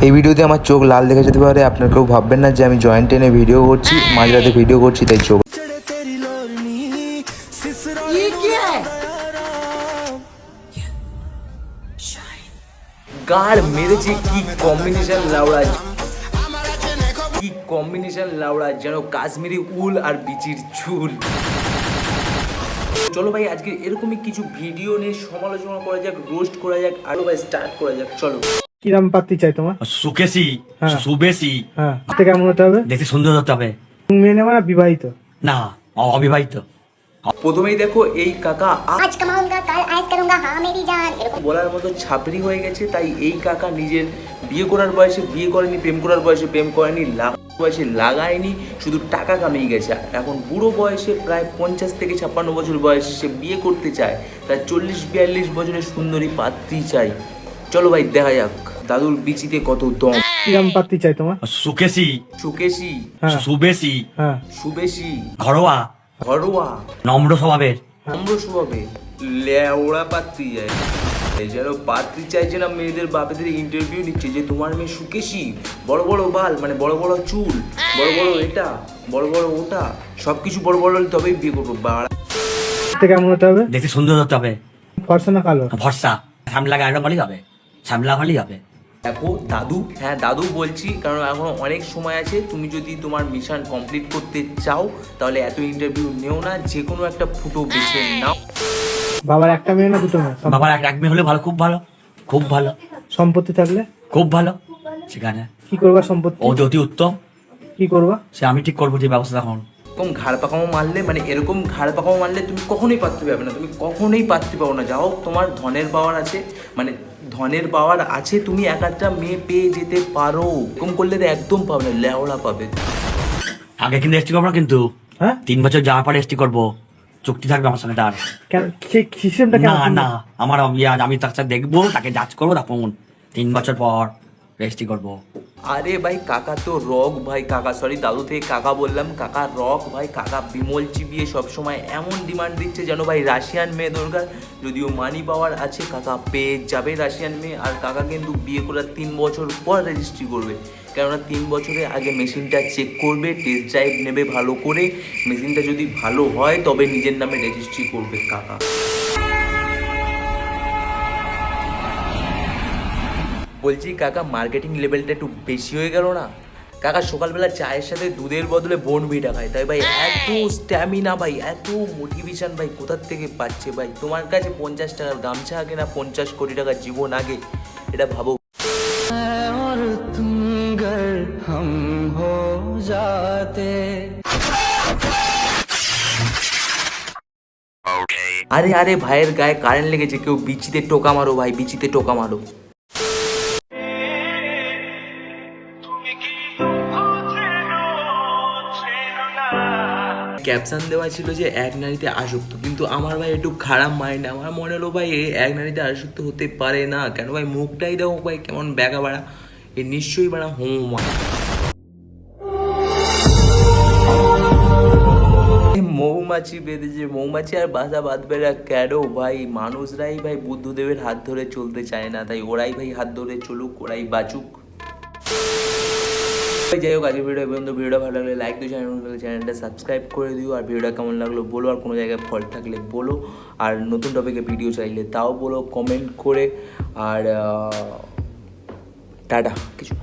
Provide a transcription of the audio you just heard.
এই ভিডিওতে আমার চোখ লাল দেখা যেতে পারে, আপনারা কেউ ভাববেন না যে আমি জয়েন্ট টেনে ভিডিও করছি, মাঝরাতে ভিডিও করছি তাই চোখ। গাড় মেরেছে কি কম্বিনেশন লাউড়া, কি কম্বিনেশন লাউড়া, যেন কাশ্মীরি উল আর বিচির চুল। চলো ভাই আজকে এরকমই কিছু ভিডিও নিয়ে সমালোচনা করা যাক, রোস্ট করা যাক, আরো ভাই স্টার্ট করা যাক। চলো। কিরাম পাত্রী চাই তোমার? সুকেশি, হ্যাঁ। সুবেশি। হ্যাঁ, দেখতে কেমন হতে হবে? দেখতে সুন্দর হতে হবে। মেয়ে নেওয়া না বিবাহিত? না, অবিবাহিত। প্রথমেই দেখো এই কাকা आज कमाऊंगा कल ऐश करूंगा हाँ मेरी जान। বলার মতো ছাপড়ি হয়ে গেছে, তাই এই কাকা নিজের বিয়ে করার বয়সে বিয়ে করেনি, প্রেম করার বয়সে প্রেম করেনি, বয়সে লাগায়নি, শুধু টাকা কামিয়ে গেছে। এখন বুড়ো বয়সে প্রায় 50 থেকে 56 বছর বয়সে সে বিয়ে করতে চায়, তার 40-42 বছরের সুন্দরী পাত্রী চাই। চলো ভাই দেখা যাক দাদুর বিচিতে কত দম। কিরাম পাত্রী চাই তোমার? সুকেশি, সুকেশি, হ্যাঁ। সুবেশি, হ্যাঁ। সুবেশি, ঘরোয়া, ঘরোয়া, নম্র স্বভাবের। নম্র স্বভাবে, লেওড়া পাত্রী যায়। এই যেন পাত্রী চাইছে না, মেয়েদের বাপেদের ইন্টারভিউ নিচ্ছে যে তোমার মেয়ে সুকেশি, বড় বড় বাল, মানে বড় বড় চুল, বড় বড় এটা, বড় বড় ওটা, সবকিছু বড় বড় হলে তবেই বিয়ে করবো। বাড়া দেখতে কেমন হতে হবে? দেখতে সুন্দর হতে হবে। ফর্সা না কালো? ভরসা, শ্যামলা গায়ের ভালোই হবে, শ্যামলা ভালোই হবে। দেখো দাদু, হ্যাঁ দাদু বলছি, কারণ এখনো অনেক সময় আছে। তুমি যদি তোমার মিশন কমপ্লিট করতে চাও তাহলে এত ইন্টারভিউ নেও না, যে কোনো একটা ফুটো বেছে নাও। বাবার একটা মেয়ে না দুটো মেয়ে? বাবার এক মেয়ে হলে ভালো, খুব ভালো, খুব ভালো। সম্পত্তি থাকলে? খুব ভালো। সেখানে কি করবা সম্পত্তি? অতি উত্তম। কি করবা? সে আমি ঠিক করবো যে ব্যবস্থা। এখন এরকম ঘাড় পাকামো মারলে, মানে এরকম ঘাড় পাকামো মারলে তুমি কখনোই পাত্রী পাবে না, তুমি কখনোই পাত্রী পাবো না। যাও তোমার ধনের পাওয়ার আছে, মানে ধনের পাওয়ার আছে, তুমি এক একটা মেয়ে পেয়ে যেতে পারো। এরকম করলে তো একদম পাবে না, লেওড়া পাবে। আগে কিন্তু এসটি করবো না, কিন্তু হ্যাঁ? 3 বছর যাওয়ার পরে এসটি করবো, চুক্তি থাকবে আমার সঙ্গে তার। কেন সেই সিস্টেমটা না কেমন? না, আমার আমি তার সাথে দেখবো, তাকে জাজ করবো, তখন 3 বছর পর রেজিস্ট্রি করবো। আরে ভাই কাকা তো রক ভাই, কাকা সরি দাদু থেকে কাকা বললাম, কাকা রক ভাই। কাকা বিমল চিবিয়ে সবসময় এমন ডিমান্ড দিচ্ছে যেন ভাই রাশিয়ান মেয়ে দরকার। যদিও মানি পাওয়ার আছে, কাকা পেয়ে যাবে রাশিয়ান মেয়ে। আর কাকা কিন্তু বিয়ে করার 3 বছর পর রেজিস্ট্রি করবে, কেননা 3 বছরে আগে মেশিনটা চেক করবে, টেস্ট ড্রাইভ নেবে ভালো করে। মেশিনটা যদি ভালো হয় তবে নিজের নামে রেজিস্ট্রি করবে কাকা। বলছি কাকা, মার্কেটিং লেভেলটা একটু বেশি হয়ে গেল না? কাকা সকালবেলা চায়ের সাথে দুধের বদলে বোর্নভিটা খায়, তাই ভাই এত স্ট্যামিনা ভাই, এত মোটিভেশন ভাই কোথার থেকে পাচ্ছে ভাই? তোমার কাছে 50 টাকার গামছা আগে না 50 কোটি টাকার জীবন আগে, এটা ভাবো। আরে আরে ভাইয়ের গায়ে কারেন্ট লেগেছে, কেউ বিচিতে টোকা মারো ভাই, বিচিতে টোকা মারো। ক্যাপশন দেওয়া ছিল যে এক নারীতে আসক্ত, কিন্তু আমার ভাই একটু খারাপ মাইন্ড। আমার মনে হলো ভাই এ এক নারীতে আসক্ত হতে পারে না। কেন ভাই মুখটাই দেখো ভাই কেমন ব্যাগা বাড়া, এ নিশ্চয়ই বাড়া হোমা। মৌমাছি বেঁধেছে, মৌমাছি আর বাসা বাঁধবে না কেন ভাই? মানুষরাই ভাই বুদ্ধদেবের হাত ধরে চলতে চায় না, তাই ওরাই ভাই হাত ধরে চলুক, ওরাই বাঁচুক। যাই হোক আজকের ভিডিও পর্যন্ত। ভিডিওটা ভালো লাগলে লাইক দিও, চ্যানেলটা সাবস্ক্রাইব করে দিও। আর ভিডিওটা কেমন লাগলো বলো, আর কোনো জায়গায় ফল্ট থাকলে বলো, আর নতুন টপিকে ভিডিও চাইলে তাও বলো কমেন্ট করে। আর টাটা, কিছু